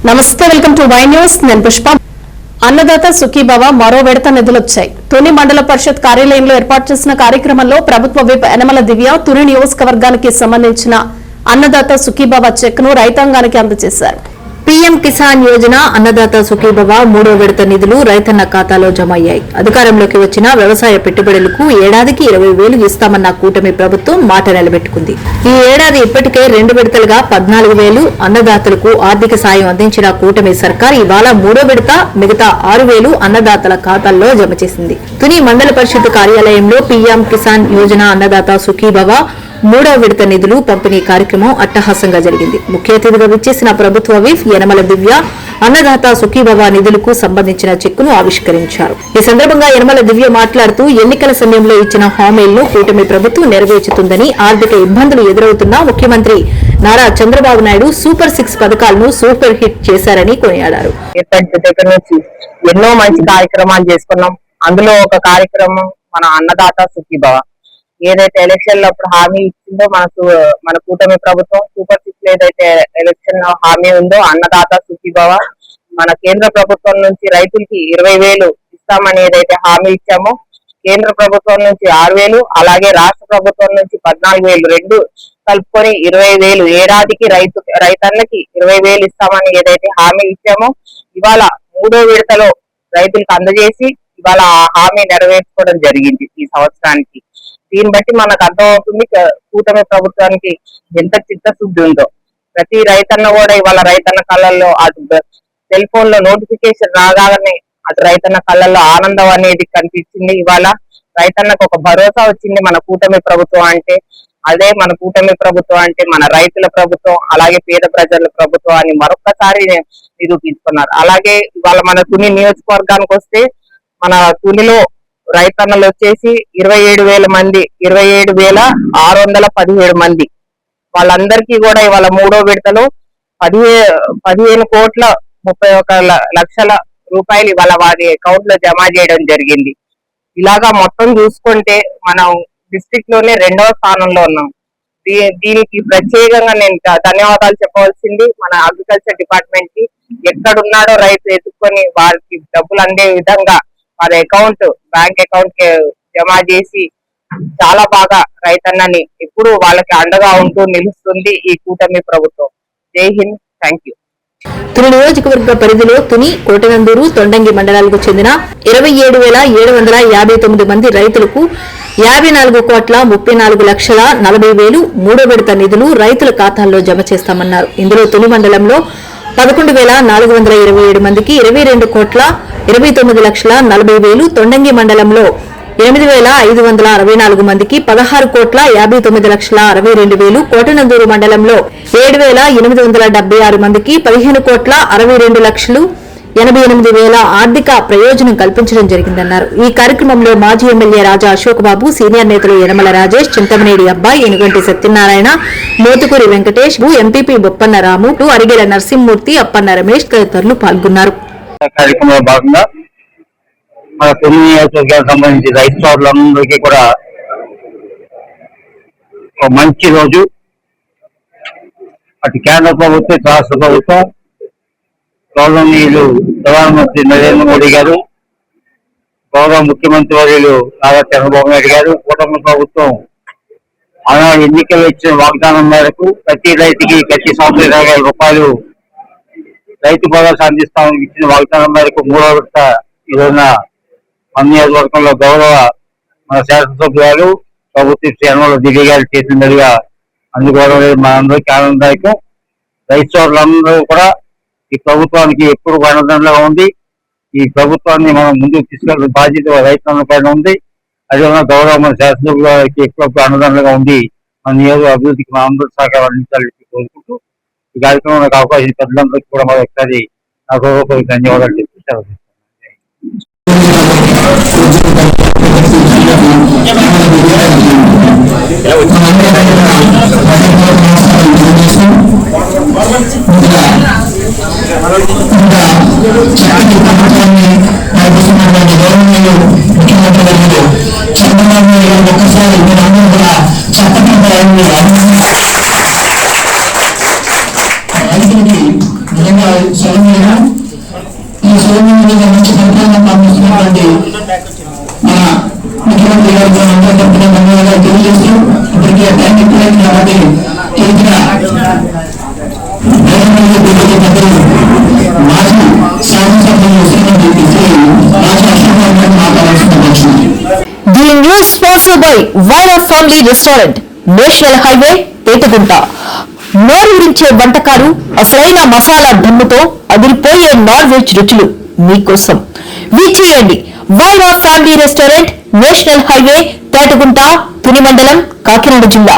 నమస్తే, welcome to Y news. నేను పుష్ప. అన్నదాత సుఖీభవ మరో విడత నిధులొచ్చాయి. తుని మండల పరిషత్ కార్యాలయంలో ఏర్పాటు చేసిన కార్యక్రమంలో ప్రభుత్వ విప్ యనమల దివ్య తుని నియోజకవర్గానికి సంబంధించిన అన్నదాత సుఖీభవ చెక్ ను రైతాంగానికి అందజేశారు. పీఎం కిసాన్ యోజన అన్నదాత సుఖీభవ మూడో విడత నిధులు రైతన్న ఖాతాలో జమ అయ్యాయి. అధికారంలోకి వచ్చిన వ్యవసాయ పెట్టుబడులకు ఏడాదికి 20,000 ఇస్తామన్న కూటమి ప్రభుత్వం మాట నిలబెట్టుకుంది. ఈ ఏడాది ఇప్పటికే 2 విడతలుగా 14,000 అన్నదాతలకు ఆర్థిక సాయం అందించిన కూటమి సర్కార్ ఇవాళ మూడో విడత మిగతా 6,000 అన్నదాతల ఖాతాల్లో జమ చేసింది. తుని మండల పరిషత్ కార్యాలయంలో పీఎం కిసాన్ యోజన అన్నదాత సుఖీభవ మూడో విడత నిధులు పంపిణీ కార్యక్రమం అట్టహాసంగా జరిగింది. ముఖ్య అతిథిగా విచ్చేసిన ప్రభుత్వ విప్ యనమల దివ్య అన్నదాత సుఖీభవ నిధులకు సంబంధించిన చెక్కును ఆవిష్కరించారు. ఈ సందర్భంగా యనమల దివ్య మాట్లాడుతూ ఎన్నికల సమయంలో ఇచ్చిన హామీలను కూటమి ప్రభుత్వం నెరవేర్చుతుందని, ఆర్థిక ఇబ్బందులు ఎదురవుతున్నా ముఖ్యమంత్రి నారా చంద్రబాబు నాయుడు సూపర్ 6 పథకాలను సూపర్ హిట్ చేశారని కొనియాడారు. ఎన్నో మంచి కార్యక్రమాలు చేసుకున్నాం. అందులో ఒక కార్యక్రమం మన అన్నదాత సుఖీభవ. ఏదైతే ఎలక్షన్ లో అప్పుడు హామీ ఇచ్చిందో మన కూటమి ప్రభుత్వం సూపర్ 6 ఏదైతే ఎలక్షన్ హామీ ఉందో అన్నదాత సుఖీభవ, మన కేంద్ర ప్రభుత్వం నుంచి రైతులకి 20,000 ఇస్తామని ఏదైతే హామీ ఇచ్చామో కేంద్ర ప్రభుత్వం నుంచి 6,000, అలాగే రాష్ట్ర ప్రభుత్వం నుంచి 14,000 రెండు కలుపుకొని 20,000 ఏడాదికి రైతన్నకి 20,000 ఇస్తామని ఏదైతే హామీ ఇచ్చామో ఇవాళ మూడో విడతలో రైతులకు అందజేసి ఇవాళ ఆ హామీ నెరవేర్చుకోవడం జరిగింది ఈ సంవత్సరానికి. దీన్ని బట్టి మనకు అర్థమవుతుంది కూటమి ప్రభుత్వానికి ఎంత చిత్తశుద్ధి ఉందో. ప్రతి రైతన్న కూడా ఇవాళ రైతన్న కళ్ళల్లో అటు సెల్ ఫోన్ లో నోటిఫికేషన్ రాగానే అటు రైతన్న కళ్ళల్లో ఆనందం అనేది కనిపించింది. ఇవాళ రైతన్నకు ఒక భరోసా వచ్చింది మన కూటమి ప్రభుత్వం అంటే. అదే మన కూటమి ప్రభుత్వం అంటే మన రైతుల ప్రభుత్వం, అలాగే పేద ప్రజల ప్రభుత్వం అని మరొక్కసారి నిరూపించుకున్నారు. అలాగే ఇవాళ మన తుని నియోజకవర్గానికి వస్తే మన తునిలో రైతన్నలు వచ్చేసి 27,000 మంది, 27,617 మంది. వాళ్ళందరికీ కూడా ఇవాళ మూడో విడతలో 15,31,30,00,000 రూపాయలు ఇవాళ వారి అకౌంట్ లో జమ చేయడం జరిగింది. ఇలాగా మొత్తం చూసుకుంటే మనం డిస్ట్రిక్ట్ లోనే 2వ స్థానంలో ఉన్నాం. దీనికి ప్రత్యేకంగా నేను ధన్యవాదాలు చెప్పవలసింది మన అగ్రికల్చర్ డిపార్ట్మెంట్ కి. ఎక్కడున్నాడో రైతు ఎత్తుకొని వారికి డబ్బులు అందే విధంగా వారి బ్యాంక్ అకౌంట్ కి జమ చేసి చాలా బాగా రైతన్నని ఎప్పుడు వాళ్ళకి అండగా ఉంటూ నిలుస్తుంది ఈ కూటమి ప్రభుత్వం. జై హింద్, థ్యాంక్ యూ. తుని నియోజకవర్గ పరిధిలో తుని, కోటనందూరు, తొండంగి మండలాలకు చెందిన 27,759 మంది రైతులకు 54,34,40,000 మూడో విడత నిధులు రైతుల ఖాతాల్లో జమ చేస్తామన్నారు. ఇందులో తుని మండలంలో 11,427 మందికి 22,29,40,000, తొండంగి మండలంలో 8,564 మందికి 16,59,62,000, కోటనందూరు మండలంలో 7,876 మందికి 15,62,88,000 ఆర్థిక ప్రయోజనం కల్పించడం జరిగిందన్నారు. ఈ కార్యక్రమంలో మాజీ ఎమ్మెల్యే రాజా అశోక్ బాబు, సీనియర్ నేతలు యనమల రాజేష్, చింతమనేడి అబ్బాయి, ఎనుగంటి సత్యనారాయణ, మోతుకూరి వెంకటేష్, ఎంపీపీ బొప్పన్న రాము, అరిగెల నరసింహమూర్తి, అప్పన్న రమేష్ తదితరులు పాల్గొన్నారు. మన తుని నియోజకవర్గానికి సంబంధించి రైతు సోదరులందరికీ కూడా ఒక మంచి రోజు. అటు కేంద్ర ప్రభుత్వం, రాష్ట్ర ప్రభుత్వం, గౌరవనీయులు ప్రధానమంత్రి నరేంద్ర మోడీ గారు, గౌరవ ముఖ్యమంత్రి వర్యులు నారా చంద్రబాబు నాయుడు గారు, కూటమి ప్రభుత్వం ఆనాడు ఎన్నికలు ఇచ్చిన వాగ్దానం మేరకు ప్రతి రైతుకి ప్రతి సంవత్సరం 20,000 రూపాయలు రైతు భరోసా అందిస్తామని ఇచ్చిన వాగ్దానం మేరకు మూడో విడత ఈ రోజున మన నియోజకవర్గంలో గౌరవ మన శాసనసభ్యులు గారు ప్రభుత్వ యనమల దివ్య గారి చేతుల మీదుగా అందుకోవడం మనందరికీ ఆనందదాయకం. రైతు సోదరులందరూ కూడా ఈ ప్రభుత్వానికి ఎప్పుడు ఆనందంగా ఉంది. ఈ ప్రభుత్వాన్ని మనం ముందుకు తీసుకెళ్లిన బాధ్యత రైతుల పైన ఉంది. అదేవిధంగా గౌరవ మన శాసనసభ్యుల గారికి ఎప్పుడు ఆనందంగా ఉంది. మన నియోజక అభివృద్ధికి మన అందరూ సహకారం అందించాలని కోరుకుంటూ ఈ కార్యక్రమం నాకు అవకాశం పెద్దలందరికీ కూడా మరొకసారి నాకు ధన్యవాదాలు చెప్పి నిజంగా సోదరులు ఈ సోదరుల మంచి పరిపాలన పాటిస్తున్నటువంటి మన ముఖ్యమంత్రి గారు అందరూ తరపున ధన్యవాదాలు తెలియజేస్తూ ఇప్పటికే టైం ఎక్కువైంది కాబట్టి తెలిసిన మాజీ శాసనసభ్యులు శ్రీమతి మాజీ అశోక్ గారు మాట్లాడాల్సిన వచ్చింది. The news sponsored by Vaira Family Restaurant, national highway Petagunta. నోరూరించే వంటకాలు, అసలైన మసాలా దమ్ముతో అదిరిపోయే నాన్ వెజ్ రుచులు మీకోసం. విచ్చేయండి Vaira family restaurant, national highway Petagunta, Tuni మండలం, కాకినాడ జిల్లా.